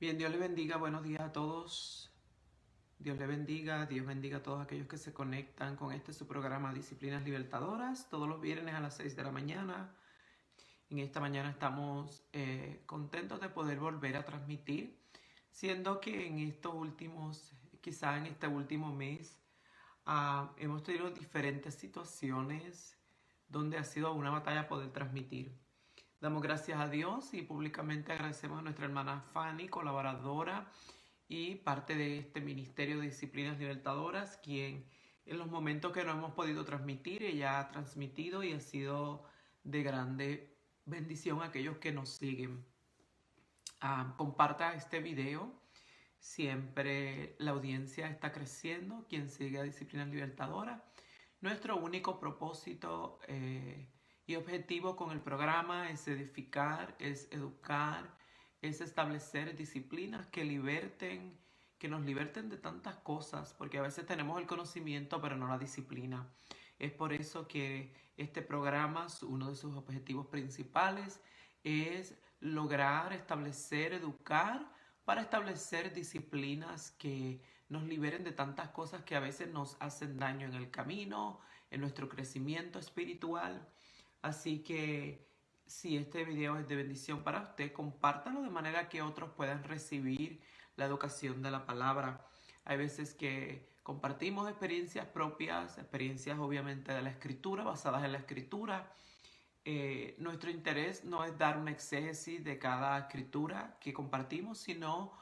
Bien, Dios les bendiga, buenos días a todos. Dios bendiga a todos aquellos que se conectan con su programa Disciplinas Libertadoras, todos los viernes a las 6 de la mañana. En esta mañana estamos contentos de poder volver a transmitir, siendo que en estos últimos, quizá en este último mes, hemos tenido diferentes situaciones donde ha sido una batalla poder transmitir. Damos gracias a Dios y públicamente agradecemos a nuestra hermana Fanny, colaboradora y parte de este Ministerio de Disciplinas Libertadoras, quien en los momentos que no hemos podido transmitir, ella ha transmitido y ha sido de grande bendición a aquellos que nos siguen. Comparta este video. Siempre la audiencia está creciendo, quien sigue a Disciplinas Libertadoras. Nuestro único propósito y objetivo con el programa es edificar, es educar, es establecer disciplinas que liberten, que nos liberten de tantas cosas, porque a veces tenemos el conocimiento pero no la disciplina. Es por eso que este programa, uno de sus objetivos principales es lograr establecer, educar, para establecer disciplinas que nos liberen de tantas cosas que a veces nos hacen daño en el camino, en nuestro crecimiento espiritual. Así que si este video es de bendición para usted, compártalo de manera que otros puedan recibir la educación de la palabra. Hay veces que compartimos experiencias propias, experiencias obviamente de la escritura, basadas en la escritura. Nuestro interés no es dar una exégesis de cada escritura que compartimos, sino,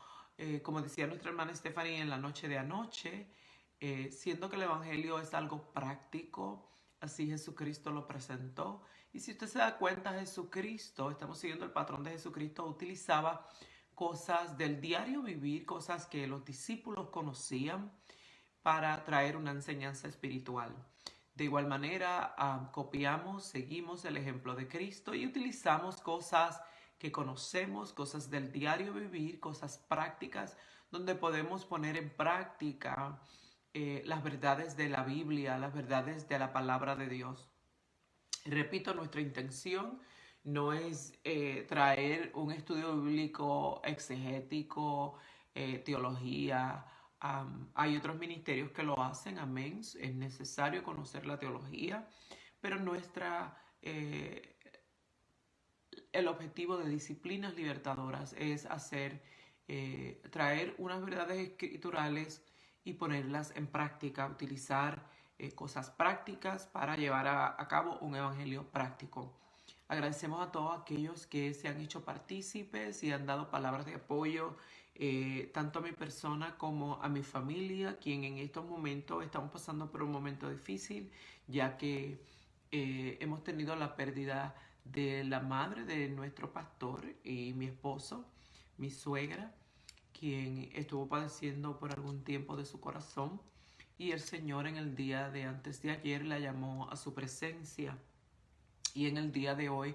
como decía nuestra hermana Stephanie en la noche de anoche, siendo que el Evangelio es algo práctico, así Jesucristo lo presentó. Y si usted se da cuenta, Jesucristo, estamos siguiendo el patrón de Jesucristo, utilizaba cosas del diario vivir, cosas que los discípulos conocían para traer una enseñanza espiritual. De igual manera, copiamos, seguimos el ejemplo de Cristo y utilizamos cosas que conocemos, cosas del diario vivir, cosas prácticas, donde podemos poner en práctica las verdades de la Biblia, las verdades de la palabra de Dios. Repito, nuestra intención no es traer un estudio bíblico exegético, teología. Hay otros ministerios que lo hacen, amén. Es necesario conocer la teología, pero el objetivo de Disciplinas Libertadoras es traer unas verdades escriturales y ponerlas en práctica, utilizar cosas prácticas para llevar a cabo un evangelio práctico. Agradecemos a todos aquellos que se han hecho partícipes y han dado palabras de apoyo, tanto a mi persona como a mi familia, quien en estos momentos estamos pasando por un momento difícil, ya que hemos tenido la pérdida de la madre de nuestro pastor y mi esposo, mi suegra, quien estuvo padeciendo por algún tiempo de su corazón, y el Señor en el día de antes de ayer la llamó a su presencia, y en el día de hoy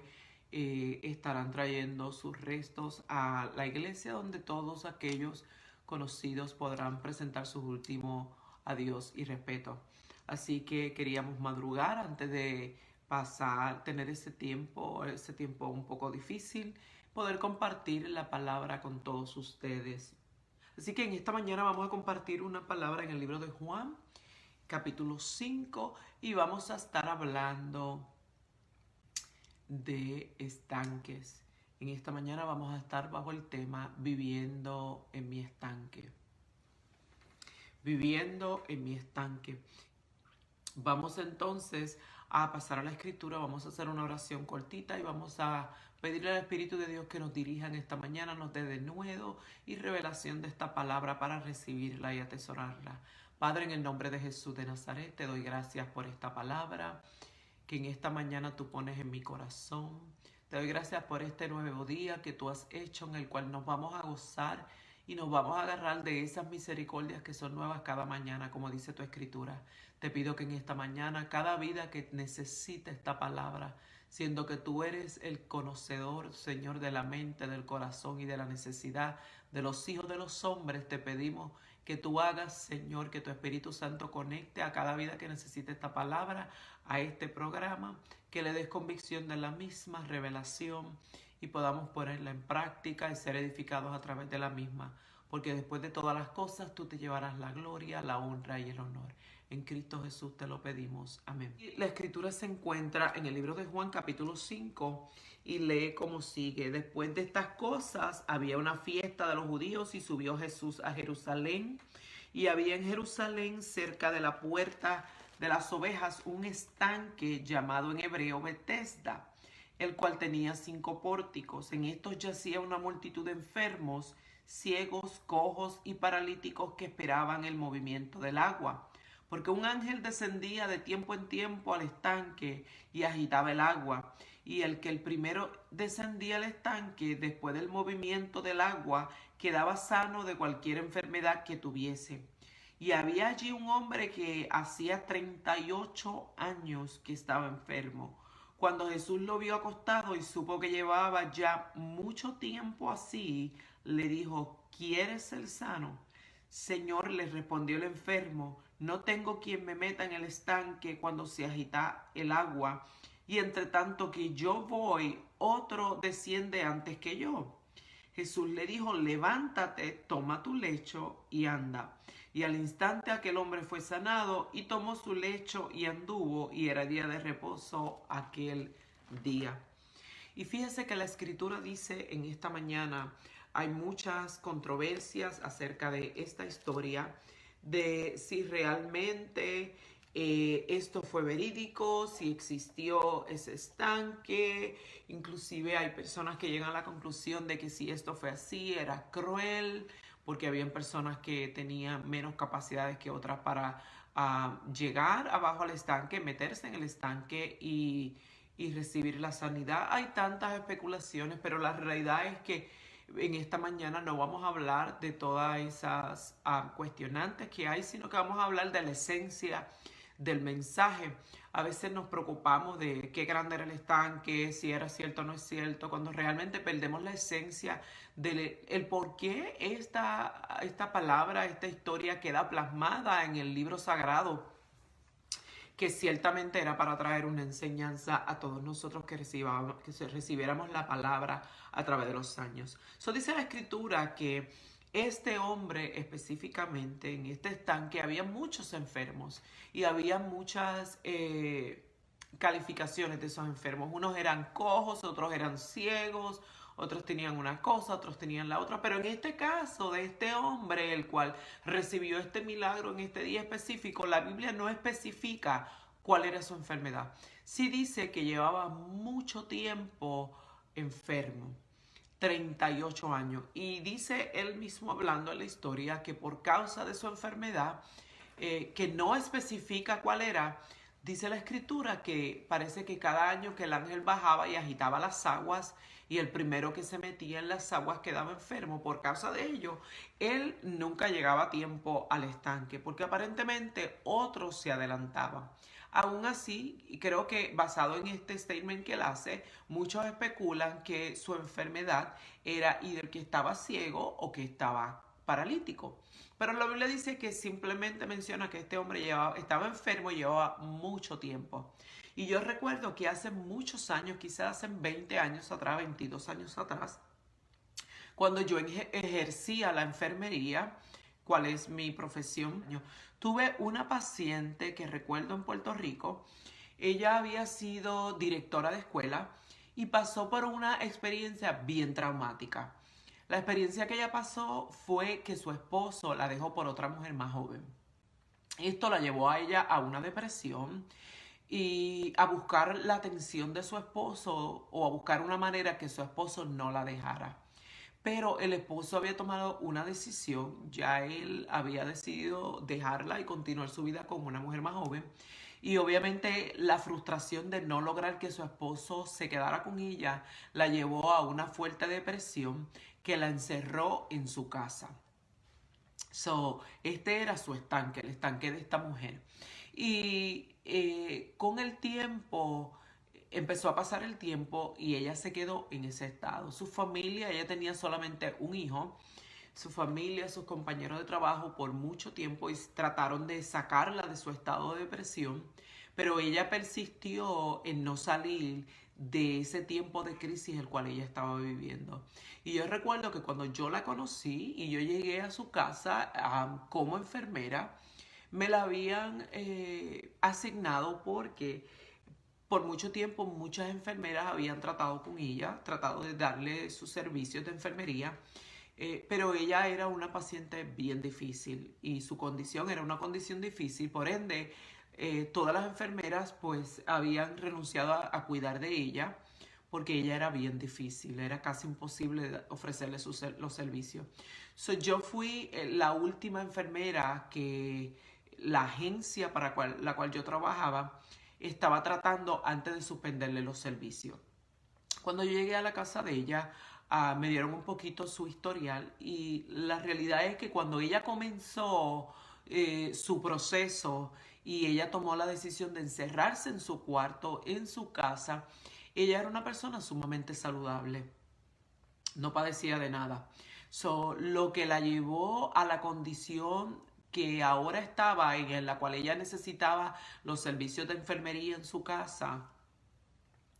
estarán trayendo sus restos a la iglesia, donde todos aquellos conocidos podrán presentar su último adiós y respeto. Así que queríamos madrugar antes de tener ese tiempo un poco difícil, poder compartir la palabra con todos ustedes. Así que en esta mañana vamos a compartir una palabra en el libro de Juan, capítulo 5, y vamos a estar hablando de estanques. En esta mañana vamos a estar bajo el tema viviendo en mi estanque. Viviendo en mi estanque. Vamos entonces a pasar a la escritura, vamos a hacer una oración cortita y vamos a pedirle al Espíritu de Dios que nos dirija en esta mañana, nos dé denuedo y revelación de esta palabra para recibirla y atesorarla. Padre, en el nombre de Jesús de Nazaret, te doy gracias por esta palabra que en esta mañana tú pones en mi corazón. Te doy gracias por este nuevo día que tú has hecho, en el cual nos vamos a gozar y nos vamos a agarrar de esas misericordias que son nuevas cada mañana, como dice tu escritura. Te pido que en esta mañana, cada vida que necesite esta palabra, siendo que tú eres el conocedor, Señor, de la mente, del corazón y de la necesidad de los hijos de los hombres, te pedimos que tú hagas, Señor, que tu Espíritu Santo conecte a cada vida que necesite esta palabra, a este programa, que le des convicción de la misma revelación y podamos ponerla en práctica y ser edificados a través de la misma. Porque después de todas las cosas tú te llevarás la gloria, la honra y el honor. En Cristo Jesús te lo pedimos. Amén. La escritura se encuentra en el libro de Juan capítulo 5 y lee como sigue. Después de estas cosas había una fiesta de los judíos y subió Jesús a Jerusalén. Y había en Jerusalén, cerca de la puerta de las ovejas, un estanque llamado en hebreo Betesda, el cual tenía 5 pórticos. En estos yacía una multitud de enfermos, ciegos, cojos y paralíticos que esperaban el movimiento del agua. Porque un ángel descendía de tiempo en tiempo al estanque y agitaba el agua. Y el que el primero descendía al estanque después del movimiento del agua quedaba sano de cualquier enfermedad que tuviese. Y había allí un hombre que hacía 38 años que estaba enfermo. Cuando Jesús lo vio acostado y supo que llevaba ya mucho tiempo así, le dijo: ¿Quieres ser sano? Señor, le respondió el enfermo, no tengo quien me meta en el estanque cuando se agita el agua, y entre tanto que yo voy, otro desciende antes que yo. Jesús le dijo: levántate, toma tu lecho y anda. Y al instante aquel hombre fue sanado y tomó su lecho y anduvo, y era día de reposo aquel día. Y fíjese que la escritura dice en esta mañana, hay muchas controversias acerca de esta historia, de si realmente esto fue verídico, si existió ese estanque. Inclusive hay personas que llegan a la conclusión de que si esto fue así, era cruel, porque habían personas que tenían menos capacidades que otras para llegar abajo al estanque, meterse en el estanque y recibir la sanidad. Hay tantas especulaciones, pero la realidad es que en esta mañana no vamos a hablar de todas esas cuestionantes que hay, sino que vamos a hablar de la esencia del mensaje. A veces nos preocupamos de qué grande era el estanque, si era cierto o no es cierto, cuando realmente perdemos la esencia del el por qué esta palabra, esta historia queda plasmada en el libro sagrado, que ciertamente era para traer una enseñanza a todos nosotros que recibiéramos la palabra a través de los años. Dice la escritura que este hombre específicamente, en este estanque, había muchos enfermos y había muchas calificaciones de esos enfermos. Unos eran cojos, otros eran ciegos, otros tenían una cosa, otros tenían la otra. Pero en este caso de este hombre, el cual recibió este milagro en este día específico, la Biblia no especifica cuál era su enfermedad. Sí dice que llevaba mucho tiempo enfermo, 38 años. Y dice él mismo, hablando en la historia, que por causa de su enfermedad, que no especifica cuál era, dice la escritura que parece que cada año que el ángel bajaba y agitaba las aguas, y el primero que se metía en las aguas quedaba enfermo. Por causa de ello, él nunca llegaba a tiempo al estanque, porque aparentemente otros se adelantaban. Aún así, y creo que basado en este statement que él hace, muchos especulan que su enfermedad era either que estaba ciego o que estaba paralítico. Pero la Biblia dice que simplemente menciona que este hombre estaba enfermo y llevaba mucho tiempo. Y yo recuerdo que hace muchos años, quizás hace 20 años atrás, 22 años atrás, cuando yo ejercía la enfermería, cuál es mi profesión, yo tuve una paciente que recuerdo en Puerto Rico. Ella había sido directora de escuela y pasó por una experiencia bien traumática. La experiencia que ella pasó fue que su esposo la dejó por otra mujer más joven. Esto la llevó a ella a una depresión y a buscar la atención de su esposo, o a buscar una manera que su esposo no la dejara. Pero el esposo había tomado una decisión, ya él había decidido dejarla y continuar su vida con una mujer más joven. Y obviamente la frustración de no lograr que su esposo se quedara con ella la llevó a una fuerte depresión que la encerró en su casa. Este era su estanque, el estanque de esta mujer. Y con el tiempo, empezó a pasar el tiempo y ella se quedó en ese estado. Su familia, ella tenía solamente un hijo, su familia, sus compañeros de trabajo por mucho tiempo trataron de sacarla de su estado de depresión, pero ella persistió en no salir de ese tiempo de crisis el cual ella estaba viviendo. Y yo recuerdo que cuando yo la conocí y yo llegué a su casa como enfermera, me la habían asignado porque por mucho tiempo muchas enfermeras habían tratado con ella, tratado de darle sus servicios de enfermería, pero ella era una paciente bien difícil y su condición era una condición difícil, por ende todas las enfermeras pues habían renunciado a cuidar de ella porque ella era bien difícil, era casi imposible ofrecerle los servicios. Yo fui la última enfermera que la agencia para la cual yo trabajaba estaba tratando antes de suspenderle los servicios. Cuando yo llegué a la casa de ella, me dieron un poquito su historial y la realidad es que cuando ella comenzó su proceso y ella tomó la decisión de encerrarse en su cuarto, en su casa, ella era una persona sumamente saludable, no padecía de nada. Lo que la llevó a la condición que ahora estaba en la cual ella necesitaba los servicios de enfermería en su casa,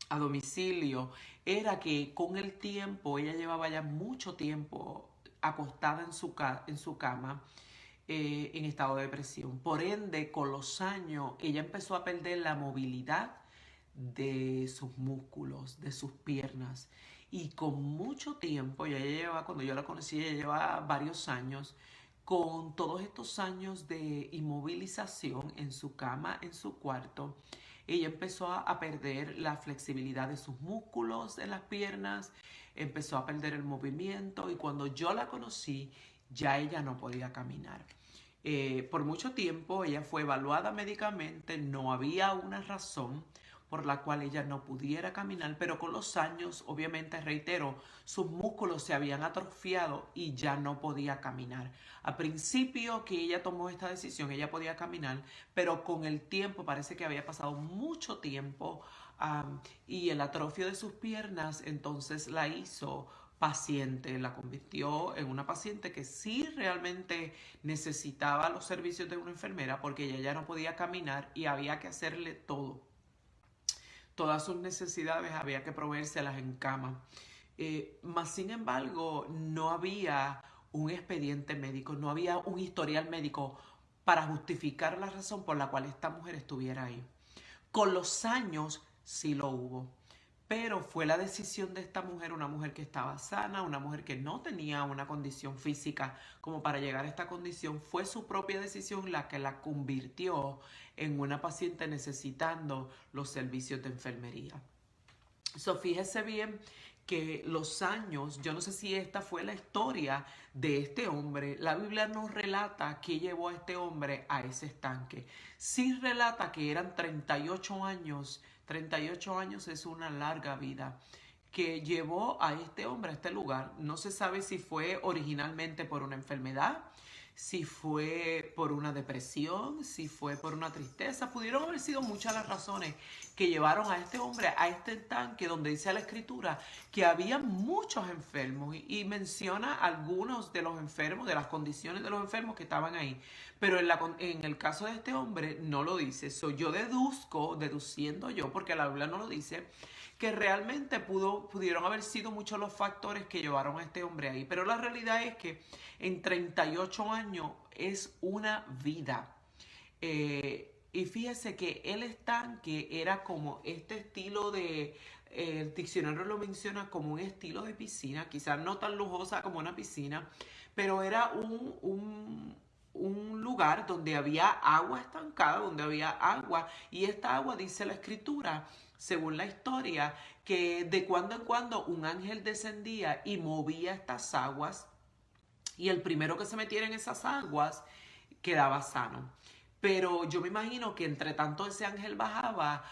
a domicilio, era que con el tiempo, ella llevaba ya mucho tiempo acostada en su cama en estado de depresión. Por ende, con los años, ella empezó a perder la movilidad de sus músculos, de sus piernas. Y con mucho tiempo, ya ella lleva, cuando yo la conocí, ella lleva varios años, con todos estos años de inmovilización en su cama, en su cuarto, ella empezó a perder la flexibilidad de sus músculos en las piernas, empezó a perder el movimiento y cuando yo la conocí, ya ella no podía caminar. Por mucho tiempo ella fue evaluada médicamente, no había una razón por la cual ella no pudiera caminar, pero con los años, obviamente, reitero, sus músculos se habían atrofiado y ya no podía caminar. Al principio que ella tomó esta decisión, ella podía caminar, pero con el tiempo, parece que había pasado mucho tiempo y el atrofio de sus piernas entonces la hizo paciente, la convirtió en una paciente que sí realmente necesitaba los servicios de una enfermera porque ella ya no podía caminar y había que hacerle todo. Todas sus necesidades había que proveérselas en cama. Mas, sin embargo, no había un expediente médico, no había un historial médico para justificar la razón por la cual esta mujer estuviera ahí. Con los años sí lo hubo, pero fue la decisión de esta mujer, una mujer que estaba sana, una mujer que no tenía una condición física como para llegar a esta condición, fue su propia decisión la que la convirtió en una paciente necesitando los servicios de enfermería. Fíjese bien que los años, yo no sé si esta fue la historia de este hombre, la Biblia no relata qué llevó a este hombre a ese estanque. Sí relata que eran 38 años, 38 años es una larga vida, que llevó a este hombre a este lugar. No se sabe si fue originalmente por una enfermedad, si fue por una depresión, si fue por una tristeza. Pudieron haber sido muchas las razones que llevaron a este hombre a este estanque donde dice la escritura que había muchos enfermos y menciona algunos de los enfermos, de las condiciones de los enfermos que estaban ahí. Pero en el caso de este hombre no lo dice. Yo deduciendo yo, porque la Biblia no lo dice, que realmente pudieron haber sido muchos los factores que llevaron a este hombre ahí. Pero la realidad es que en 38 años es una vida. Y fíjese que el estanque era como este estilo de, el diccionario lo menciona como un estilo de piscina, quizás no tan lujosa como una piscina, pero era un lugar donde había agua estancada, donde había agua, y esta agua, dice la escritura, según la historia, que de cuando en cuando un ángel descendía y movía estas aguas, y el primero que se metiera en esas aguas quedaba sano. Pero yo me imagino que entre tanto ese ángel bajaba,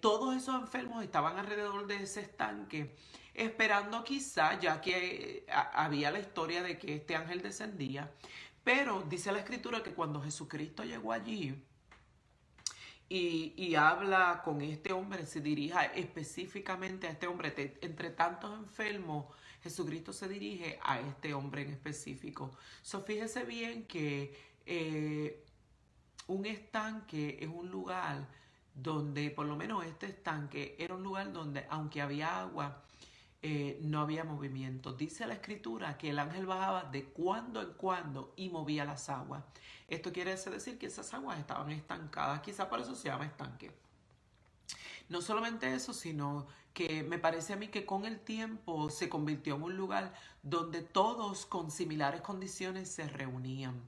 todos esos enfermos estaban alrededor de ese estanque, esperando quizá, ya que había la historia de que este ángel descendía. Pero dice la escritura que cuando Jesucristo llegó allí y habla con este hombre, se dirige específicamente a este hombre, entre tantos enfermos, Jesucristo se dirige a este hombre en específico. Fíjese bien que un estanque es un lugar donde por lo menos este estanque era un lugar donde aunque había agua, no había movimiento. Dice la escritura que el ángel bajaba de cuando en cuando y movía las aguas. Esto quiere decir que esas aguas estaban estancadas, quizá por eso se llama estanque. No solamente eso, sino que me parece a mí que con el tiempo se convirtió en un lugar donde todos con similares condiciones se reunían.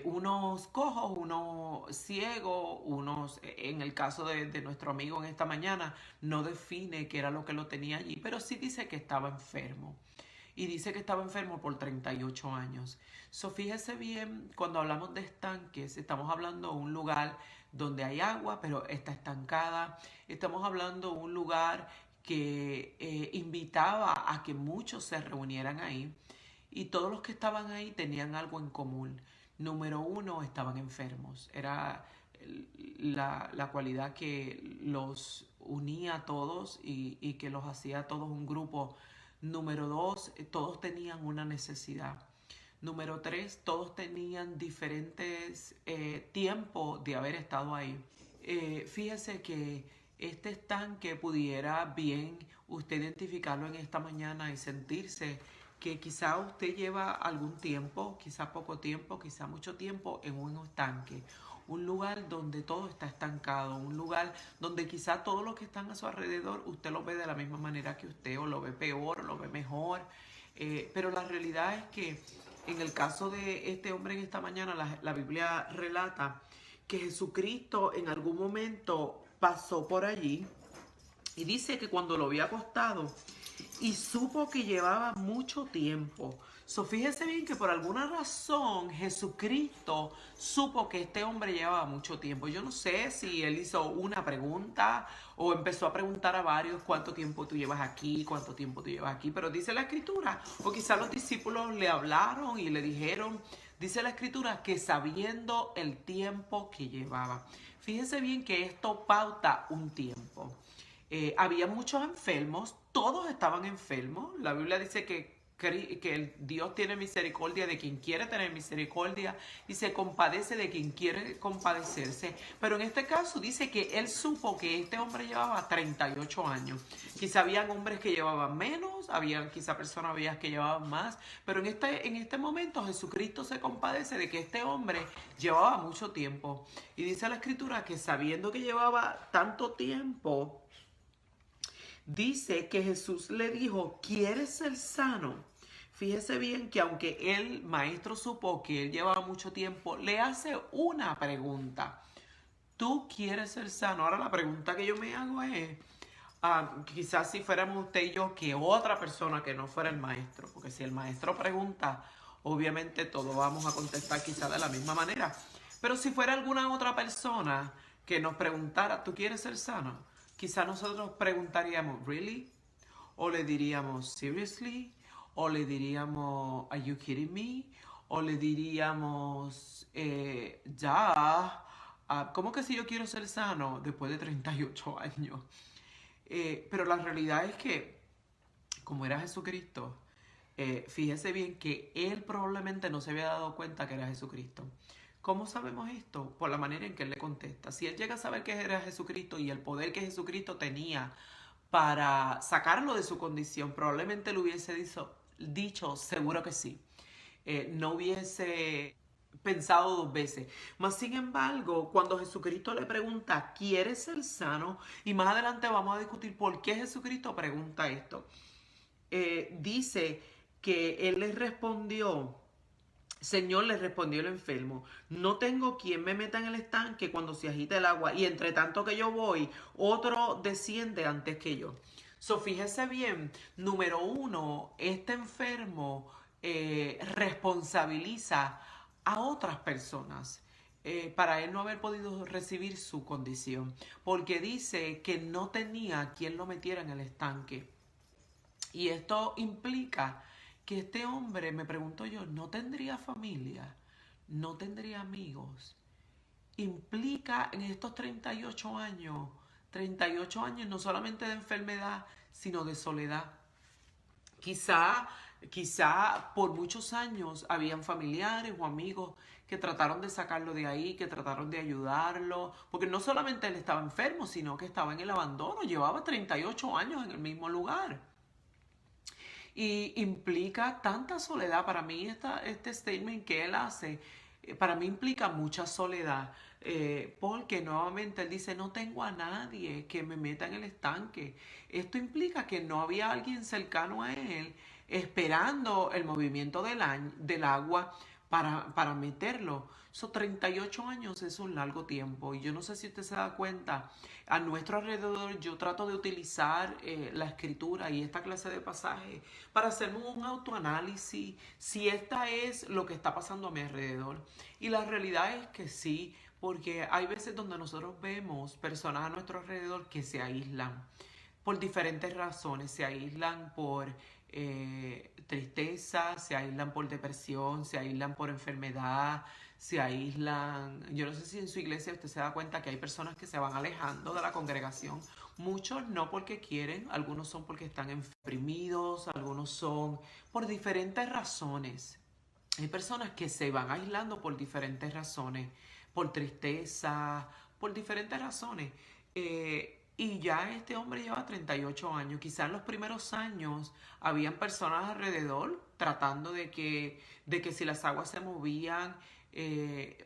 Unos cojos, unos ciegos, unos, en el caso de nuestro amigo en esta mañana, no define qué era lo que lo tenía allí, pero sí dice que estaba enfermo. Y dice que estaba enfermo por 38 años. So, fíjese bien, cuando hablamos de estanques, estamos hablando de un lugar donde hay agua, pero está estancada. Estamos hablando de un lugar que invitaba a que muchos se reunieran ahí. Y todos los que estaban ahí tenían algo en común. Número uno, estaban enfermos. Era la cualidad que los unía a todos y que los hacía a todos un grupo. Número dos, todos tenían una necesidad. Número tres, todos tenían diferentes tiempos de haber estado ahí. Fíjese que este estanque pudiera bien usted identificarlo en esta mañana y sentirse que quizá usted lleva algún tiempo, quizá poco tiempo, quizá mucho tiempo en un estanque. Un lugar donde todo está estancado, un lugar donde quizá todos los que están a su alrededor usted lo ve de la misma manera que usted, o lo ve peor, o lo ve mejor. Pero la realidad es que en el caso de este hombre en esta mañana, la Biblia relata que Jesucristo en algún momento pasó por allí y dice que cuando lo había acostado y supo que llevaba mucho tiempo. Fíjese bien que por alguna razón Jesucristo supo que este hombre llevaba mucho tiempo. Yo no sé si él hizo una pregunta o empezó a preguntar a varios cuánto tiempo tú llevas aquí, cuánto tiempo tú llevas aquí, pero dice la escritura, o quizá los discípulos le hablaron y le dijeron, dice la escritura que sabiendo el tiempo que llevaba. Fíjese bien que esto pauta un tiempo. Había muchos enfermos, todos estaban enfermos. La Biblia dice que Dios tiene misericordia de quien quiere tener misericordia y se compadece de quien quiere compadecerse. Pero en este caso dice que él supo que este hombre llevaba 38 años. Quizá habían hombres que llevaban menos, había quizá personas que llevaban más, pero en este momento Jesucristo se compadece de que este hombre llevaba mucho tiempo. Y dice la escritura que sabiendo que llevaba tanto tiempo, dice que Jesús le dijo, ¿quieres ser sano? Fíjese bien que aunque el maestro supo que él llevaba mucho tiempo, le hace una pregunta. ¿Tú quieres ser sano? Ahora la pregunta que yo me hago es, quizás si fuéramos usted y yo, que otra persona que no fuera el maestro, porque si el maestro pregunta, obviamente todos vamos a contestar quizás de la misma manera. Pero si fuera alguna otra persona que nos preguntara, ¿tú quieres ser sano? Quizá nosotros preguntaríamos, ¿really? O le diríamos, ¿seriously? O le diríamos, ¿are you kidding me? O le diríamos, ya, ¿cómo que si yo quiero ser sano después de 38 años? Pero la realidad es que, como era Jesucristo, fíjese bien que él probablemente no se había dado cuenta que era Jesucristo. ¿Cómo sabemos esto? Por la manera en que él le contesta. Si él llega a saber que era Jesucristo y el poder que Jesucristo tenía para sacarlo de su condición, probablemente le hubiese dicho seguro que sí. No hubiese pensado dos veces. Mas sin embargo, cuando Jesucristo le pregunta, ¿quieres ser sano? Y más adelante vamos a discutir por qué Jesucristo pregunta esto. Dice que él le respondió, Señor, le respondió el enfermo, no tengo quien me meta en el estanque cuando se agita el agua y entre tanto que yo voy, otro desciende antes que yo. Fíjese bien, número uno, este enfermo responsabiliza a otras personas para él no haber podido recibir su condición, porque dice que no tenía quien lo metiera en el estanque. Y esto implica que este hombre, me pregunto yo, no tendría familia, no tendría amigos. Implica en estos 38 años no solamente de enfermedad, sino de soledad. Quizá Quizá por muchos años habían familiares o amigos que trataron de sacarlo de ahí, que trataron de ayudarlo, porque no solamente él estaba enfermo, sino que estaba en el abandono, llevaba 38 años en el mismo lugar. Y implica tanta soledad. Para mí este statement que él hace, para mí implica mucha soledad. Porque nuevamente él dice, no tengo a nadie que me meta en el estanque. Esto implica que no había alguien cercano a él esperando el movimiento del agua para meterlo. Esos 38 años es un largo tiempo y yo no sé si usted se da cuenta, a nuestro alrededor yo trato de utilizar la escritura y esta clase de pasajes para hacerme un autoanálisis si esta es lo que está pasando a mi alrededor. Y la realidad es que sí, porque hay veces donde nosotros vemos personas a nuestro alrededor que se aíslan por diferentes razones. Se aíslan por tristeza, se aíslan por depresión, se aíslan por enfermedad, se aíslan. Yo no sé si en su iglesia usted se da cuenta que hay personas que se van alejando de la congregación. Muchos no porque quieren, algunos son porque están deprimidos, algunos son por diferentes razones. Hay personas que se van aislando por diferentes razones, por tristeza, por diferentes razones. Y ya este hombre lleva 38 años. Quizás en los primeros años habían personas alrededor tratando de que si las aguas se movían,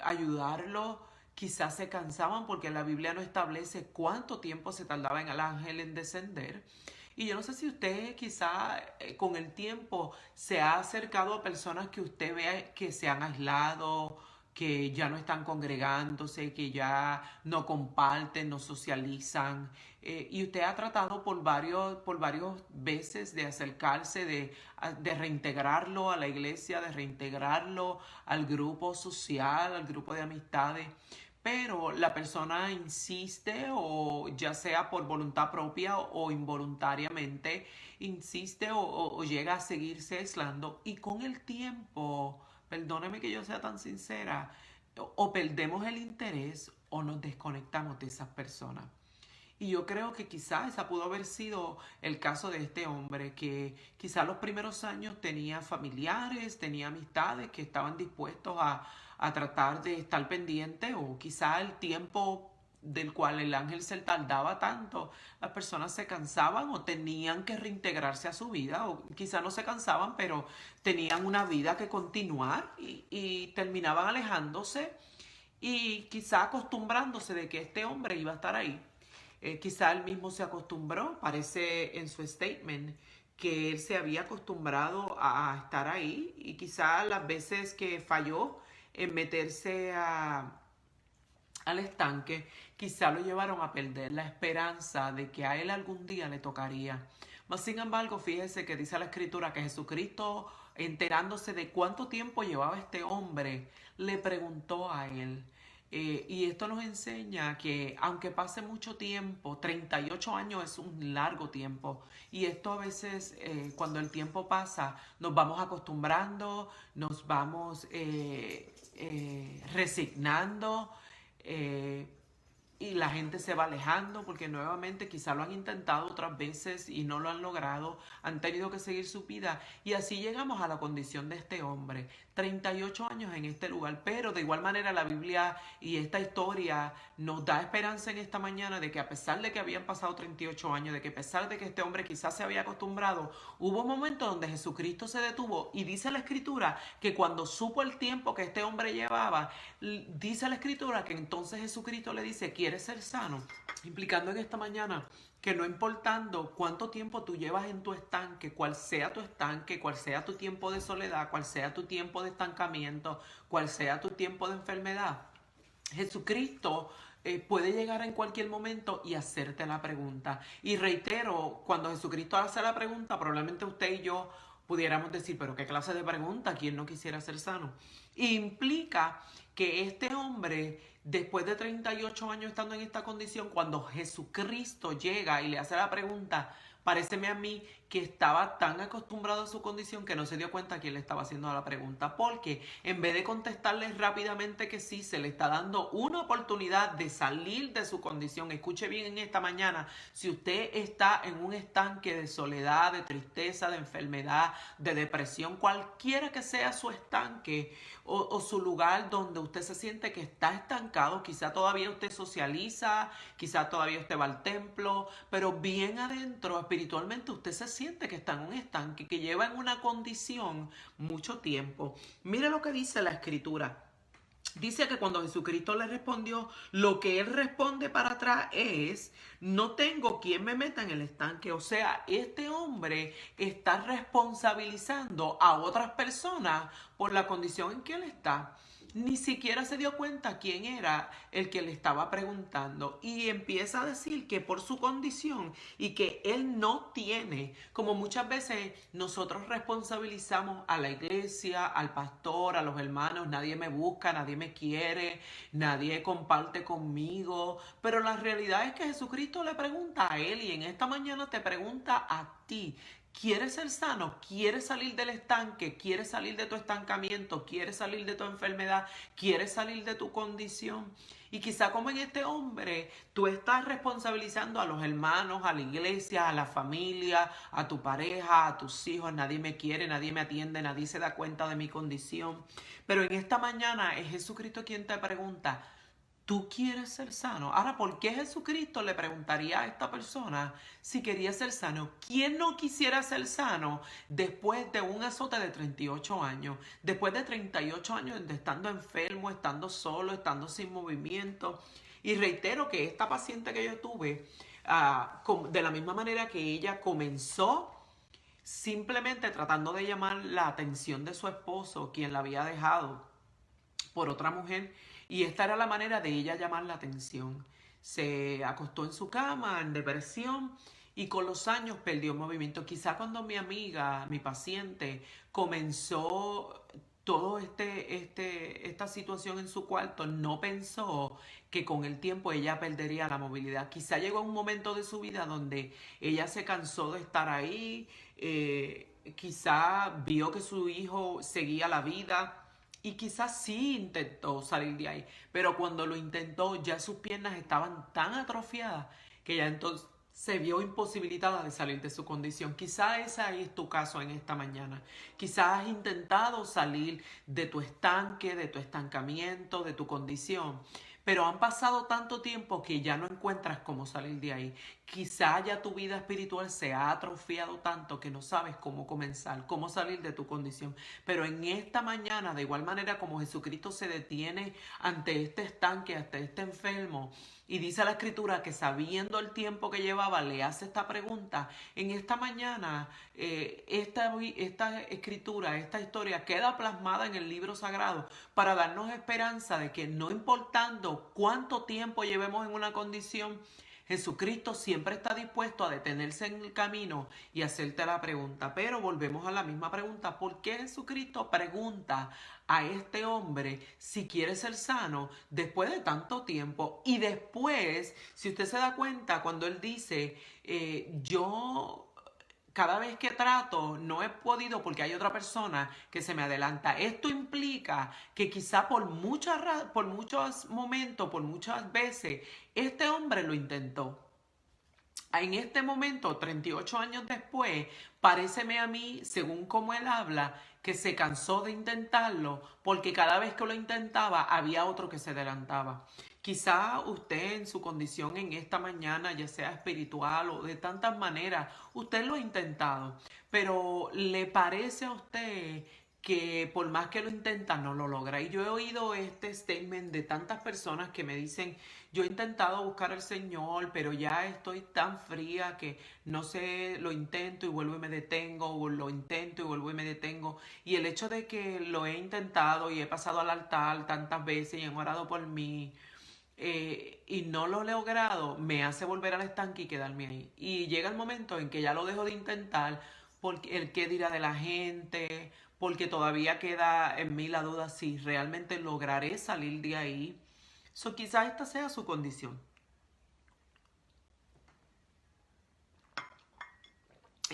ayudarlo. Quizás se cansaban porque la Biblia no establece cuánto tiempo se tardaba en el ángel en descender. Y yo no sé si usted quizá con el tiempo se ha acercado a personas que usted vea que se han aislado, que ya no están congregándose, que ya no comparten, no socializan. Y usted ha tratado por varios veces de acercarse, de reintegrarlo a la iglesia, de reintegrarlo al grupo social, al grupo de amistades. Pero la persona insiste, o ya sea por voluntad propia o involuntariamente, insiste o llega a seguirse aislando. Y con el tiempo, perdóneme que yo sea tan sincera, o perdemos el interés o nos desconectamos de esas personas. Y yo creo que quizás esa pudo haber sido el caso de este hombre, que quizás los primeros años tenía familiares, tenía amistades que estaban dispuestos a tratar de estar pendiente, o quizás el tiempo del cual el ángel se tardaba tanto, las personas se cansaban o tenían que reintegrarse a su vida, o quizás no se cansaban, pero tenían una vida que continuar y terminaban alejándose y quizás acostumbrándose de que este hombre iba a estar ahí. Quizá él mismo se acostumbró, parece en su statement, que él se había acostumbrado a estar ahí, y quizá las veces que falló en meterse al estanque, quizá lo llevaron a perder la esperanza de que a él algún día le tocaría. Mas sin embargo, fíjese que dice la escritura que Jesucristo, enterándose de cuánto tiempo llevaba este hombre, le preguntó a él. Y esto nos enseña que aunque pase mucho tiempo, 38 años es un largo tiempo. Y esto a veces, cuando el tiempo pasa, nos vamos acostumbrando, nos vamos resignando. eh, y la gente se va alejando porque nuevamente quizá lo han intentado otras veces y no lo han logrado, han tenido que seguir su vida, y así llegamos a la condición de este hombre, 38 años en este lugar. Pero de igual manera la Biblia y esta historia nos da esperanza en esta mañana de que a pesar de que habían pasado 38 años, de que a pesar de que este hombre quizás se había acostumbrado, hubo momentos donde Jesucristo se detuvo, y dice la escritura que cuando supo el tiempo que este hombre llevaba, dice la escritura que entonces Jesucristo le dice, ¿quieres ser sano? Implicando en esta mañana que no importando cuánto tiempo tú llevas en tu estanque, cuál sea tu estanque, cuál sea tu tiempo de soledad, cuál sea tu tiempo de estancamiento, cuál sea tu tiempo de enfermedad, Jesucristo puede llegar en cualquier momento y hacerte la pregunta. Y reitero, cuando Jesucristo hace la pregunta, probablemente usted y yo pudiéramos decir, pero ¿qué clase de pregunta? ¿Quién no quisiera ser sano? Implica que este hombre, después de 38 años estando en esta condición, cuando Jesucristo llega y le hace la pregunta, paréceme a mí que estaba tan acostumbrado a su condición que no se dio cuenta quién le estaba haciendo la pregunta, porque en vez de contestarle rápidamente que sí, se le está dando una oportunidad de salir de su condición. Escuche bien en esta mañana, si usted está en un estanque de soledad, de tristeza, de enfermedad, de depresión, cualquiera que sea su estanque o su lugar donde usted se siente que está estancado, quizá todavía usted socializa, quizá todavía usted va al templo, pero bien adentro, espiritualmente, usted se siente que está en un estanque, que lleva en una condición mucho tiempo. Mire lo que dice la Escritura. Dice que cuando Jesucristo le respondió, lo que él responde para atrás es, no tengo quien me meta en el estanque. O sea, este hombre está responsabilizando a otras personas por la condición en que él está. Ni siquiera se dio cuenta quién era el que le estaba preguntando y empieza a decir que por su condición y que él no tiene, como muchas veces nosotros responsabilizamos a la iglesia, al pastor, a los hermanos, nadie me busca, nadie me quiere, nadie comparte conmigo, pero la realidad es que Jesucristo le pregunta a él y en esta mañana te pregunta a ti. ¿Quieres ser sano? ¿Quieres salir del estanque? ¿Quieres salir de tu estancamiento? ¿Quieres salir de tu enfermedad? ¿Quieres salir de tu condición? Y quizá como en este hombre, tú estás responsabilizando a los hermanos, a la iglesia, a la familia, a tu pareja, a tus hijos. Nadie me quiere, nadie me atiende, nadie se da cuenta de mi condición. Pero en esta mañana es Jesucristo quien te pregunta, ¿tú quieres ser sano? Ahora, ¿por qué Jesucristo le preguntaría a esta persona si quería ser sano? ¿Quién no quisiera ser sano después de un azote de 38 años? Después de 38 años de estando enfermo, estando solo, estando sin movimiento. Y reitero que esta paciente que yo tuve, de la misma manera que ella comenzó simplemente tratando de llamar la atención de su esposo, quien la había dejado por otra mujer, y esta era la manera de ella llamar la atención. Se acostó en su cama en depresión y con los años perdió movimiento. Quizá cuando mi amiga, mi paciente, comenzó todo esta situación en su cuarto, no pensó que con el tiempo ella perdería la movilidad. Quizá llegó un momento de su vida donde ella se cansó de estar ahí, quizá vio que su hijo seguía la vida y quizás sí intentó salir de ahí, pero cuando lo intentó ya sus piernas estaban tan atrofiadas que ya entonces se vio imposibilitada de salir de su condición. Quizás ese es tu caso en esta mañana. Quizás has intentado salir de tu estanque, de tu estancamiento, de tu condición, pero han pasado tanto tiempo que ya no encuentras cómo salir de ahí. Quizá ya tu vida espiritual se ha atrofiado tanto que no sabes cómo comenzar, cómo salir de tu condición. Pero en esta mañana, de igual manera como Jesucristo se detiene ante este estanque, ante este enfermo, y dice la Escritura que sabiendo el tiempo que llevaba, le hace esta pregunta. En esta mañana, esta Escritura, esta historia queda plasmada en el libro sagrado para darnos esperanza de que no importando cuánto tiempo llevemos en una condición, Jesucristo siempre está dispuesto a detenerse en el camino y hacerte la pregunta. Pero volvemos a la misma pregunta. ¿Por qué Jesucristo pregunta a este hombre si quiere ser sano después de tanto tiempo? Y después, si usted se da cuenta, cuando él dice, yo cada vez que trato no he podido porque hay otra persona que se me adelanta. Esto implica que quizá por muchos momentos, por muchas veces, este hombre lo intentó. En este momento, 38 años después, paréceme a mí, según como él habla, que se cansó de intentarlo porque cada vez que lo intentaba había otro que se adelantaba. Quizá usted en su condición en esta mañana, ya sea espiritual o de tantas maneras, usted lo ha intentado, pero le parece a usted que por más que lo intenta no lo logra. Y yo he oído este statement de tantas personas que me dicen, yo he intentado buscar al Señor, pero ya estoy tan fría que no sé, lo intento y vuelvo y me detengo, o lo intento y vuelvo y me detengo. Y el hecho de que lo he intentado y he pasado al altar tantas veces y han orado por mí, y no lo he logrado, me hace volver al estanque y quedarme ahí. Y llega el momento en que ya lo dejo de intentar porque el qué dirá de la gente, porque todavía queda en mí la duda si realmente lograré salir de ahí. So, quizás esta sea su condición.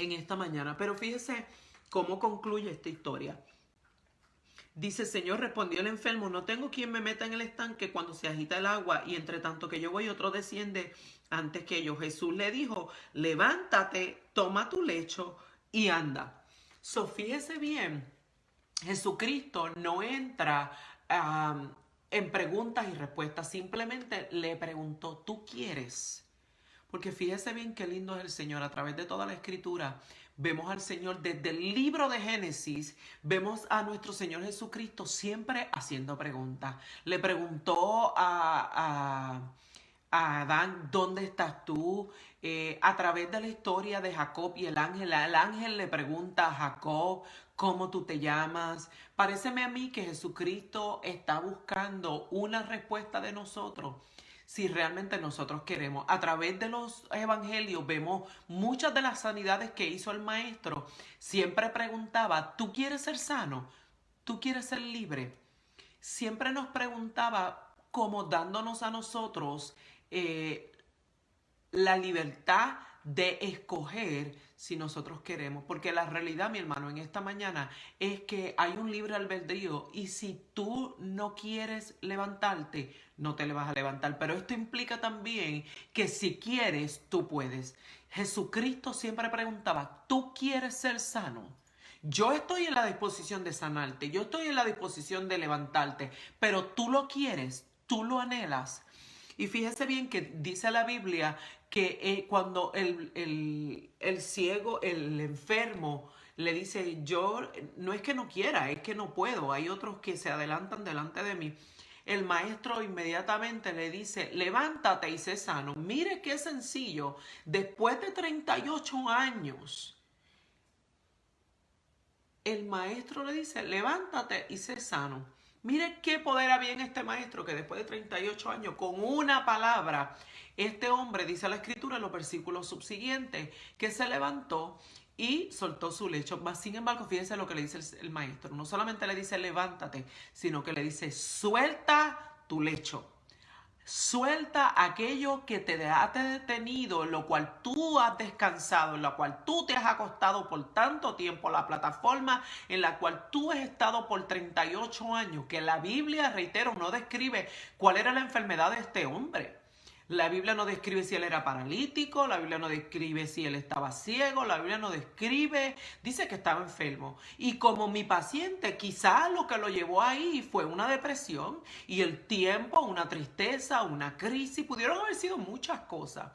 en esta mañana. Pero fíjese cómo concluye esta historia. Dice: Señor, respondió el enfermo, no tengo quien me meta en el estanque cuando se agita el agua, y entre tanto que yo voy, otro desciende antes que yo. Jesús le dijo: levántate, toma tu lecho y anda. Fíjese bien, Jesucristo no entra en preguntas y respuestas, simplemente le preguntó: ¿tú quieres? Porque fíjese bien qué lindo es el Señor. A través de toda la Escritura vemos al Señor desde el libro de Génesis. Vemos a nuestro Señor Jesucristo siempre haciendo preguntas. Le preguntó a Adán: ¿dónde estás tú? A través de la historia de Jacob y el ángel le pregunta a Jacob: ¿cómo tú te llamas? Paréceme a mí que Jesucristo está buscando una respuesta de nosotros, si realmente nosotros queremos. A través de los evangelios vemos muchas de las sanidades que hizo el maestro. Siempre preguntaba: ¿tú quieres ser sano? ¿Tú quieres ser libre? Siempre nos preguntaba, como dándonos a nosotros la libertad de escoger si nosotros queremos. Porque la realidad, mi hermano, en esta mañana es que hay un libre albedrío, y si tú no quieres levantarte, no te le vas a levantar. Pero esto implica también que si quieres, tú puedes. Jesucristo siempre preguntaba: ¿tú quieres ser sano? Yo estoy en la disposición de sanarte, yo estoy en la disposición de levantarte, pero tú lo quieres, tú lo anhelas. Y fíjese bien que dice la Biblia que cuando el ciego, el enfermo, le dice: yo no es que no quiera, es que no puedo, hay otros que se adelantan delante de mí. El maestro inmediatamente le dice: levántate y sé sano. Mire qué sencillo. Después de 38 años, el maestro le dice: levántate y sé sano. Mire qué poder había en este maestro, que después de 38 años, con una palabra, este hombre, dice la Escritura en los versículos subsiguientes, que se levantó y soltó su lecho. Mas, sin embargo, fíjense lo que le dice el maestro. No solamente le dice: levántate, sino que le dice: suelta tu lecho. Suelta aquello que te ha detenido, en lo cual tú has descansado, en lo cual tú te has acostado por tanto tiempo, la plataforma en la cual tú has estado por 38 años, que la Biblia, reitero, no describe cuál era la enfermedad de este hombre. La Biblia no describe si él era paralítico, la Biblia no describe si él estaba ciego, la Biblia no describe, dice que estaba enfermo. Y como mi paciente, quizás lo que lo llevó ahí fue una depresión, y el tiempo, una tristeza, una crisis, pudieron haber sido muchas cosas.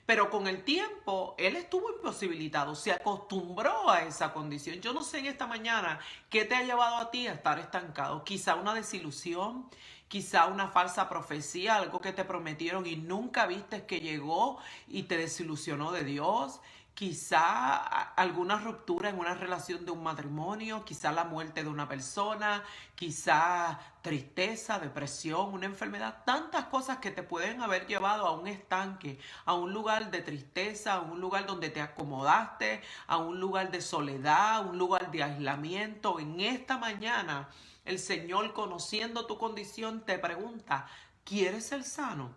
Pero con el tiempo, él estuvo imposibilitado, se acostumbró a esa condición. Yo no sé en esta mañana qué te ha llevado a ti a estar estancado. Quizá una desilusión, quizá una falsa profecía, algo que te prometieron y nunca viste que llegó y te desilusionó de Dios. Quizá alguna ruptura en una relación de un matrimonio, quizá la muerte de una persona, quizá tristeza, depresión, una enfermedad, tantas cosas que te pueden haber llevado a un estanque, a un lugar de tristeza, a un lugar donde te acomodaste, a un lugar de soledad, a un lugar de aislamiento. En esta mañana, el Señor, conociendo tu condición, te pregunta: ¿quieres ser sano?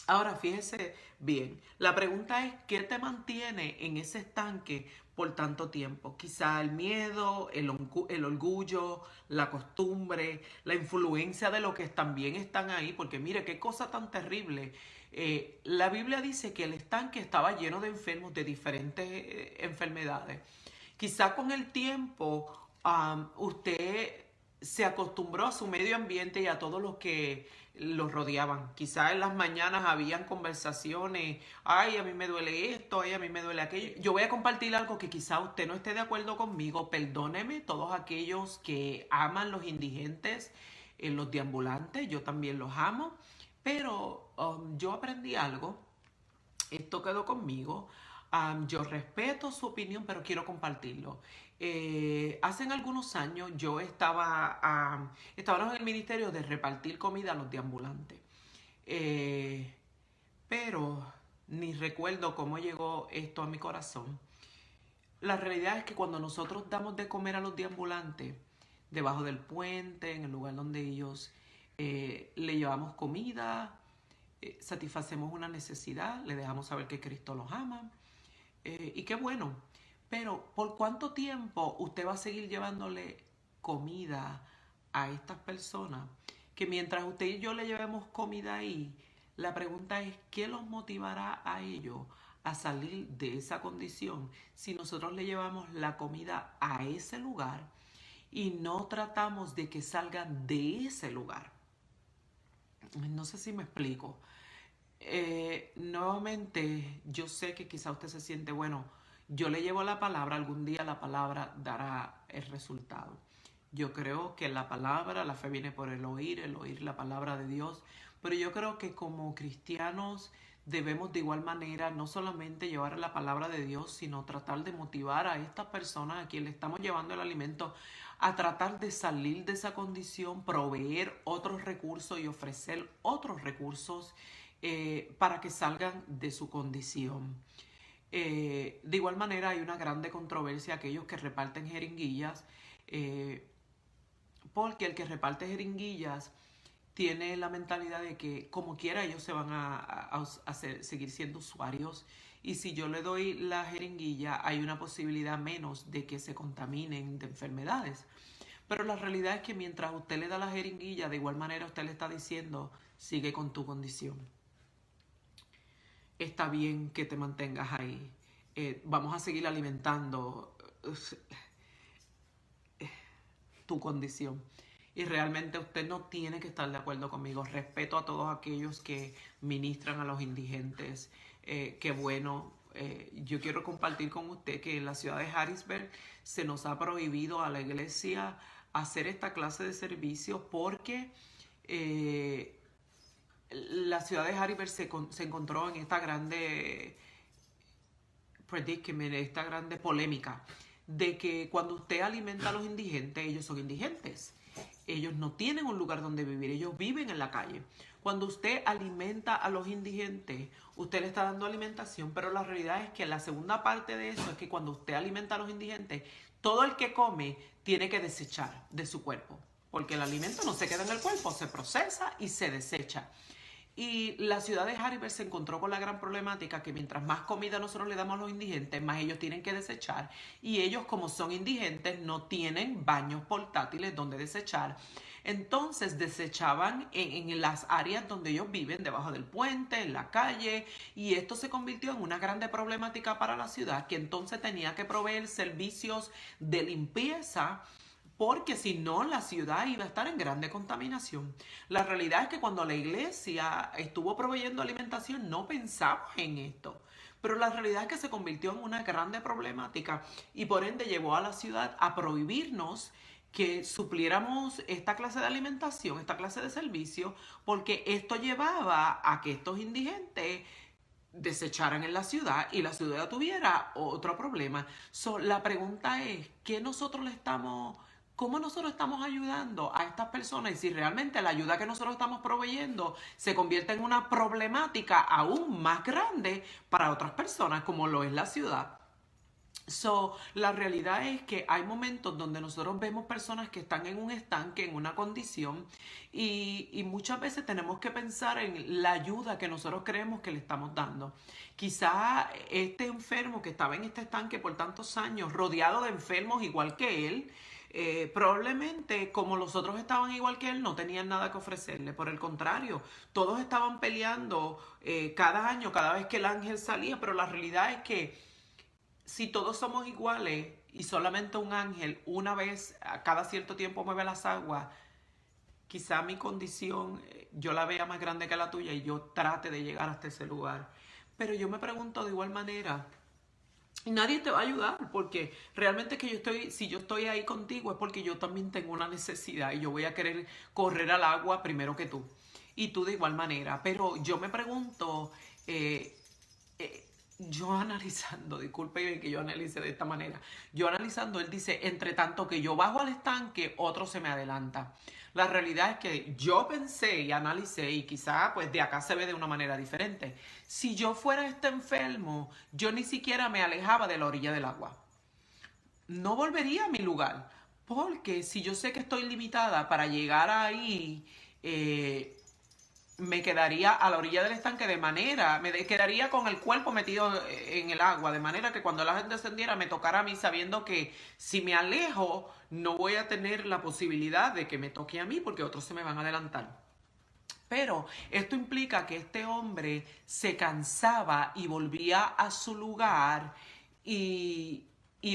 Ahora, fíjese bien, la pregunta es: ¿qué te mantiene en ese estanque por tanto tiempo? Quizá el miedo, el orgullo, la costumbre, la influencia de lo que también están ahí, porque mire qué cosa tan terrible. La Biblia dice que el estanque estaba lleno de enfermos de diferentes enfermedades. Quizá con el tiempo usted se acostumbró a su medio ambiente y a todos los que los rodeaban. Quizás en las mañanas habían conversaciones: ay, a mí me duele esto, ay, a mí me duele aquello. Yo voy a compartir algo que quizá usted no esté de acuerdo conmigo. Perdóneme todos aquellos que aman los indigentes, los deambulantes, yo también los amo. Pero yo aprendí algo, esto quedó conmigo. Yo respeto su opinión, pero quiero compartirlo. Hace algunos años yo estábamos en el ministerio de repartir comida a los deambulantes. Pero ni recuerdo cómo llegó esto a mi corazón. La realidad es que cuando nosotros damos de comer a los deambulantes, debajo del puente, en el lugar donde ellos le llevamos comida, satisfacemos una necesidad, le dejamos saber que Cristo los ama. Y qué bueno. Pero ¿por cuánto tiempo usted va a seguir llevándole comida a estas personas? Que mientras usted y yo le llevemos comida ahí, la pregunta es, ¿qué los motivará a ellos a salir de esa condición si nosotros le llevamos la comida a ese lugar y no tratamos de que salgan de ese lugar? No sé si me explico. Nuevamente, yo sé que quizá usted se siente, bueno, yo le llevo la palabra, algún día la palabra dará el resultado. Yo creo que la fe viene por el oír la palabra de Dios, pero yo creo que como cristianos debemos de igual manera no solamente llevar la palabra de Dios, sino tratar de motivar a estas personas a quien le estamos llevando el alimento a tratar de salir de esa condición, proveer otros recursos y ofrecer otros recursos para que salgan de su condición. De igual manera hay una grande controversia aquellos que reparten jeringuillas, porque el que reparte jeringuillas tiene la mentalidad de que como quiera ellos se van a seguir siendo usuarios, y si yo le doy la jeringuilla hay una posibilidad menos de que se contaminen de enfermedades. Pero la realidad es que mientras usted le da la jeringuilla, de igual manera usted le está diciendo, sigue con tu condición. Está bien que te mantengas ahí. Vamos a seguir alimentando tu condición. Y realmente usted no tiene que estar de acuerdo conmigo. Respeto a todos aquellos que ministran a los indigentes. Qué bueno. Yo quiero compartir con usted que en la ciudad de Harrisburg se nos ha prohibido a la iglesia hacer esta clase de servicios porque la ciudad de Harrisburg se encontró en esta grande predicament, esta grande polémica de que cuando usted alimenta a los indigentes, ellos son indigentes. Ellos no tienen un lugar donde vivir, ellos viven en la calle. Cuando usted alimenta a los indigentes, usted le está dando alimentación, pero la realidad es que la segunda parte de eso es que cuando usted alimenta a los indigentes, todo el que come tiene que desechar de su cuerpo, porque el alimento no se queda en el cuerpo, se procesa y se desecha. Y la ciudad de Harrisburg se encontró con la gran problemática que mientras más comida nosotros le damos a los indigentes, más ellos tienen que desechar. Y ellos, como son indigentes, no tienen baños portátiles donde desechar. Entonces desechaban en las áreas donde ellos viven, debajo del puente, en la calle. Y esto se convirtió en una grande problemática para la ciudad, que entonces tenía que proveer servicios de limpieza, porque si no la ciudad iba a estar en grande contaminación. La realidad es que cuando la iglesia estuvo proveyendo alimentación no pensamos en esto, pero la realidad es que se convirtió en una grande problemática y por ende llevó a la ciudad a prohibirnos que supliéramos esta clase de alimentación, esta clase de servicio, porque esto llevaba a que estos indigentes desecharan en la ciudad y la ciudad tuviera otro problema. La pregunta es, ¿cómo nosotros estamos ayudando a estas personas? Y si realmente la ayuda que nosotros estamos proveyendo se convierte en una problemática aún más grande para otras personas, como lo es la ciudad. La realidad es que hay momentos donde nosotros vemos personas que están en un estanque, en una condición, y muchas veces tenemos que pensar en la ayuda que nosotros creemos que le estamos dando. Quizá este enfermo que estaba en este estanque por tantos años, rodeado de enfermos igual que él, probablemente como los otros estaban igual que él, no tenían nada que ofrecerle. Por el contrario, todos estaban peleando cada año, cada vez que el ángel salía, pero la realidad es que si todos somos iguales y solamente un ángel una vez a cada cierto tiempo mueve las aguas, quizá mi condición yo la vea más grande que la tuya y yo trate de llegar hasta ese lugar. Pero yo me pregunto de igual manera, y nadie te va a ayudar, porque realmente si yo estoy ahí contigo es porque yo también tengo una necesidad y yo voy a querer correr al agua primero que tú. Y tú de igual manera. Pero yo me pregunto, yo analizando, disculpe que yo analice de esta manera, yo analizando, él dice, entre tanto que yo bajo al estanque, otro se me adelanta. La realidad es que yo pensé y analicé, y quizá pues de acá se ve de una manera diferente. Si yo fuera este enfermo, yo ni siquiera me alejaba de la orilla del agua. No volvería a mi lugar, porque si yo sé que estoy limitada para llegar ahí, me quedaría a la orilla del estanque quedaría con el cuerpo metido en el agua, de manera que cuando la gente descendiera me tocara a mí, sabiendo que si me alejo no voy a tener la posibilidad de que me toque a mí porque otros se me van a adelantar. Pero esto implica que este hombre se cansaba y volvía a su lugar y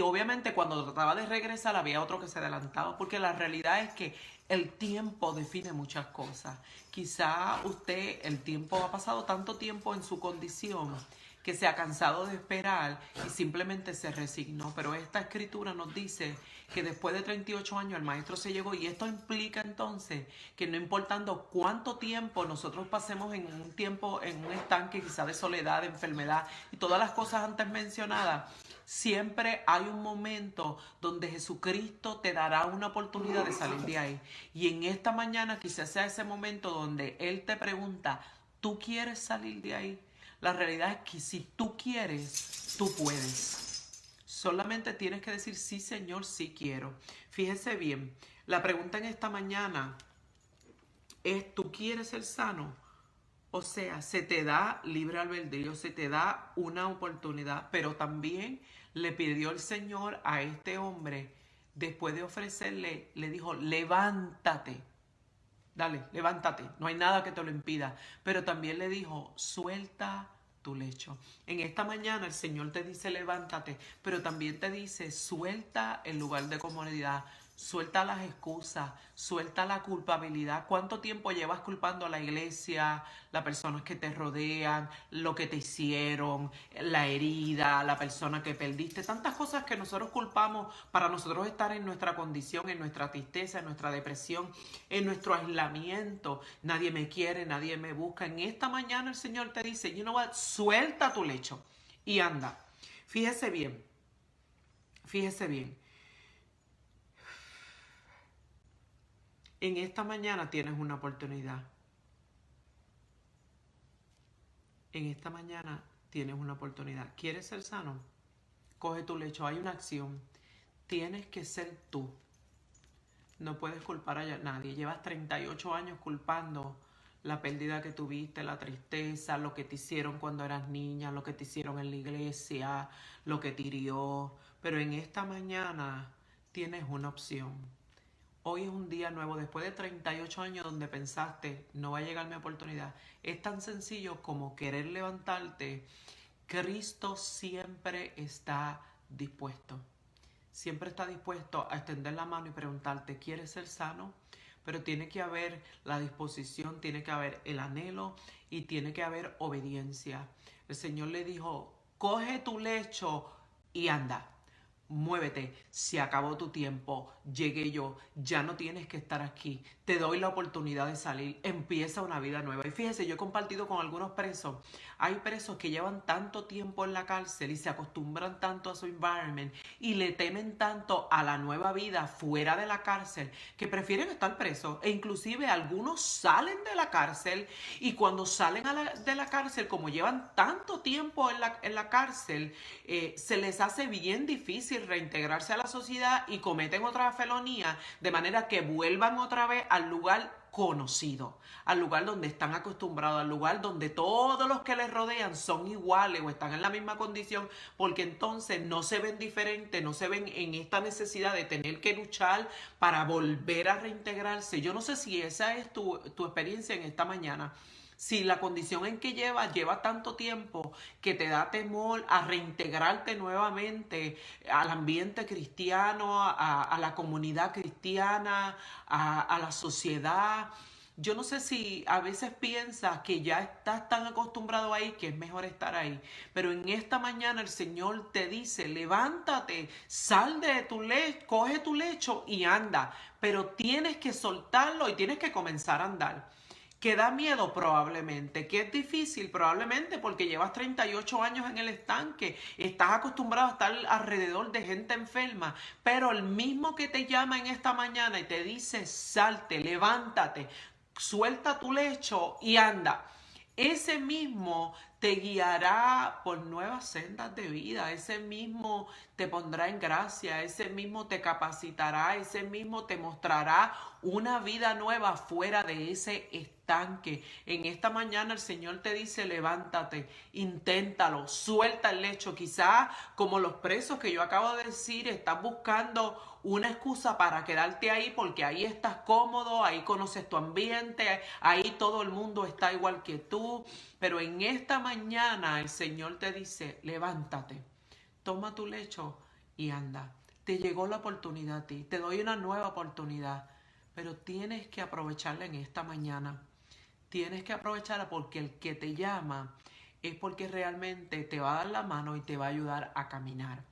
obviamente cuando trataba de regresar había otro que se adelantaba, porque la realidad es que el tiempo define muchas cosas. Quizá usted, el tiempo ha pasado tanto tiempo en su condición que se ha cansado de esperar y simplemente se resignó. Pero esta escritura nos dice que después de 38 años el maestro se llegó, y esto implica entonces que no importando cuánto tiempo nosotros pasemos en un tiempo, en un estanque quizá de soledad, de enfermedad y todas las cosas antes mencionadas, siempre hay un momento donde Jesucristo te dará una oportunidad de salir de ahí. Y en esta mañana quizás sea ese momento donde Él te pregunta, ¿tú quieres salir de ahí? La realidad es que si tú quieres, tú puedes. Solamente tienes que decir, sí, Señor, sí quiero. Fíjese bien, la pregunta en esta mañana es, ¿tú quieres ser sano? O sea, se te da libre albedrío, se te da una oportunidad, pero también le pidió el Señor a este hombre, después de ofrecerle, le dijo, levántate. Dale, levántate, no hay nada que te lo impida. Pero también le dijo, suelta tu lecho. En esta mañana el Señor te dice, levántate, pero también te dice, suelta el lugar de comodidad, suelta las excusas, suelta la culpabilidad. ¿Cuánto tiempo llevas culpando a la iglesia, las personas que te rodean, lo que te hicieron, la herida, la persona que perdiste? Tantas cosas que nosotros culpamos para nosotros estar en nuestra condición, en nuestra tristeza, en nuestra depresión, en nuestro aislamiento. Nadie me quiere, nadie me busca. En esta mañana el Señor te dice, you know what, suelta tu lecho y anda. Fíjese bien, fíjese bien. En esta mañana tienes una oportunidad. En esta mañana tienes una oportunidad. ¿Quieres ser sano? Coge tu lecho. Hay una acción. Tienes que ser tú. No puedes culpar a nadie. Llevas 38 años culpando la pérdida que tuviste, la tristeza, lo que te hicieron cuando eras niña, lo que te hicieron en la iglesia, lo que te hirió. Pero en esta mañana tienes una opción. Hoy es un día nuevo, después de 38 años donde pensaste, no va a llegar mi oportunidad. Es tan sencillo como querer levantarte. Cristo siempre está dispuesto. Siempre está dispuesto a extender la mano y preguntarte, ¿quieres ser sano? Pero tiene que haber la disposición, tiene que haber el anhelo y tiene que haber obediencia. El Señor le dijo, coge tu lecho y anda. Muévete, se acabó tu tiempo, llegué yo, ya no tienes que estar aquí, te doy la oportunidad de salir, empieza una vida nueva. Y fíjese, yo he compartido con algunos presos, hay presos que llevan tanto tiempo en la cárcel y se acostumbran tanto a su environment y le temen tanto a la nueva vida fuera de la cárcel que prefieren estar presos, e inclusive algunos salen de la cárcel y cuando salen de la cárcel, como llevan tanto tiempo en la cárcel, se les hace bien difícil reintegrarse a la sociedad y cometen otra felonía, de manera que vuelvan otra vez al lugar conocido, al lugar donde están acostumbrados, al lugar donde todos los que les rodean son iguales o están en la misma condición, porque entonces no se ven diferentes, no se ven en esta necesidad de tener que luchar para volver a reintegrarse. Yo no sé si esa es tu experiencia en esta mañana. Si la condición en que lleva tanto tiempo que te da temor a reintegrarte nuevamente al ambiente cristiano, a la comunidad cristiana, a la sociedad. Yo no sé si a veces piensas que ya estás tan acostumbrado ahí que es mejor estar ahí. Pero en esta mañana el Señor te dice, levántate, sal de tu lecho, coge tu lecho y anda. Pero tienes que soltarlo y tienes que comenzar a andar. ¿Que da miedo? Probablemente. ¿Que es difícil? Probablemente, porque llevas 38 años en el estanque. Estás acostumbrado a estar alrededor de gente enferma. Pero el mismo que te llama en esta mañana y te dice, salte, levántate, suelta tu lecho y anda. Ese mismo te guiará por nuevas sendas de vida, ese mismo te pondrá en gracia, ese mismo te capacitará, ese mismo te mostrará una vida nueva fuera de ese estanque. En esta mañana el Señor te dice, levántate, inténtalo, suelta el lecho. Quizás como los presos que yo acabo de decir, estás buscando una excusa para quedarte ahí porque ahí estás cómodo, ahí conoces tu ambiente, ahí todo el mundo está igual que tú. Pero en esta mañana el Señor te dice, levántate, toma tu lecho y anda. Te llegó la oportunidad a ti, te doy una nueva oportunidad, pero tienes que aprovecharla en esta mañana. Tienes que aprovecharla porque el que te llama es porque realmente te va a dar la mano y te va a ayudar a caminar.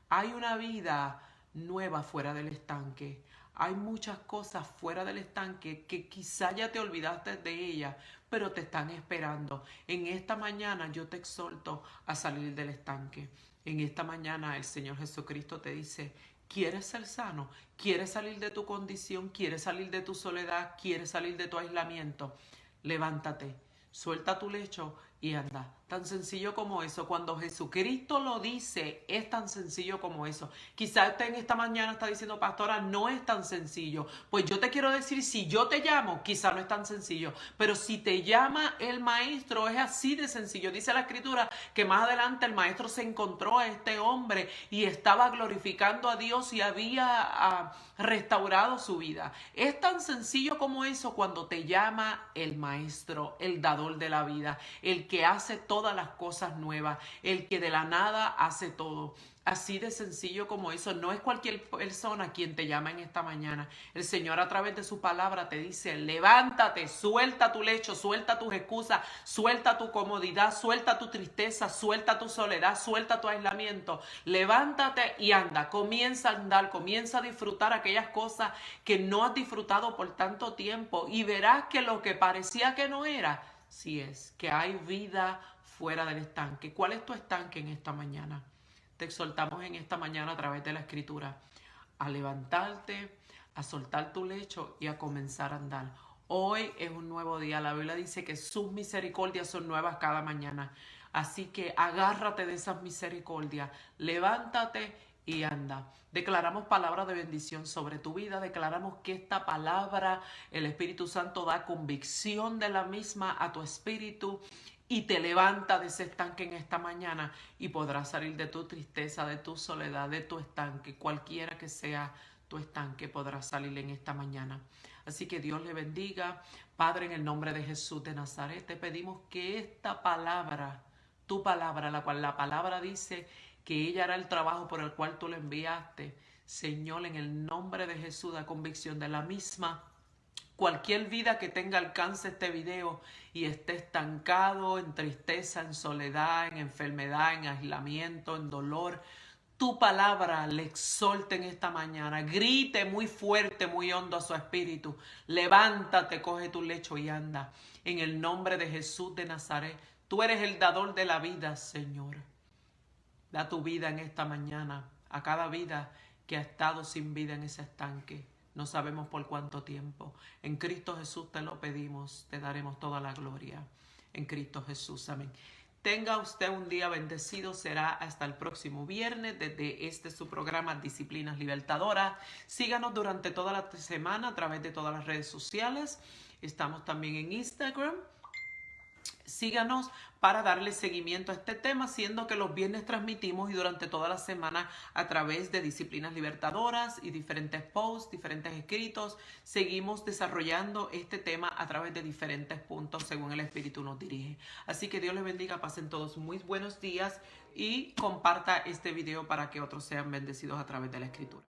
Hay una vida nueva fuera del estanque. Hay muchas cosas fuera del estanque que quizá ya te olvidaste de ellas, pero te están esperando. En esta mañana yo te exhorto a salir del estanque. En esta mañana el Señor Jesucristo te dice, ¿quieres ser sano? ¿Quieres salir de tu condición? ¿Quieres salir de tu soledad? ¿Quieres salir de tu aislamiento? Levántate, suelta tu lecho y anda. Tan sencillo como eso. Cuando Jesucristo lo dice, es tan sencillo como eso. Quizás usted en esta mañana está diciendo, pastora, no es tan sencillo. Pues yo te quiero decir, si yo te llamo, quizás no es tan sencillo. Pero si te llama el maestro, es así de sencillo. Dice la escritura que más adelante el maestro se encontró a este hombre y estaba glorificando a Dios y había restaurado su vida. Es tan sencillo como eso cuando te llama el maestro, el dador de la vida, el que hace todas las cosas nuevas, el que de la nada hace todo. Así de sencillo como eso. No es cualquier persona quien te llama en esta mañana. El Señor a través de su palabra te dice, levántate, suelta tu lecho, suelta tus excusas, suelta tu comodidad, suelta tu tristeza, suelta tu soledad, suelta tu aislamiento. Levántate y anda, comienza a andar, comienza a disfrutar aquellas cosas que no has disfrutado por tanto tiempo y verás que lo que parecía que no era, sí es, que hay vida fuera del estanque. ¿Cuál es tu estanque en esta mañana? Te exhortamos en esta mañana a través de la escritura a levantarte, a soltar tu lecho y a comenzar a andar. Hoy es un nuevo día. La Biblia dice que sus misericordias son nuevas cada mañana. Así que agárrate de esas misericordias, levántate y anda. Declaramos palabras de bendición sobre tu vida. Declaramos que esta palabra, el Espíritu Santo da convicción de la misma a tu espíritu y te levanta de ese estanque en esta mañana y podrás salir de tu tristeza, de tu soledad, de tu estanque, cualquiera que sea tu estanque, podrás salir en esta mañana. Así que Dios le bendiga. Padre, en el nombre de Jesús de Nazaret, te pedimos que esta palabra, tu palabra, la cual la palabra dice que ella hará el trabajo por el cual tú le enviaste, Señor, en el nombre de Jesús, da convicción de la misma. Cualquier vida que tenga alcance este video y esté estancado en tristeza, en soledad, en enfermedad, en aislamiento, en dolor, tu palabra le exhorte en esta mañana. Grite muy fuerte, muy hondo a su espíritu. Levántate, coge tu lecho y anda. En el nombre de Jesús de Nazaret, tú eres el dador de la vida, Señor. Da tu vida en esta mañana a cada vida que ha estado sin vida en ese estanque. No sabemos por cuánto tiempo. En Cristo Jesús te lo pedimos. Te daremos toda la gloria. En Cristo Jesús. Amén. Tenga usted un día bendecido. Será hasta el próximo viernes desde su programa Disciplinas Libertadoras. Síganos durante toda la semana a través de todas las redes sociales. Estamos también en Instagram. Síganos para darle seguimiento a este tema, siendo que los viernes transmitimos y durante toda la semana a través de Disciplinas Libertadoras y diferentes posts, diferentes escritos, seguimos desarrollando este tema a través de diferentes puntos según el Espíritu nos dirige. Así que Dios les bendiga, pasen todos muy buenos días y comparta este video para que otros sean bendecidos a través de la Escritura.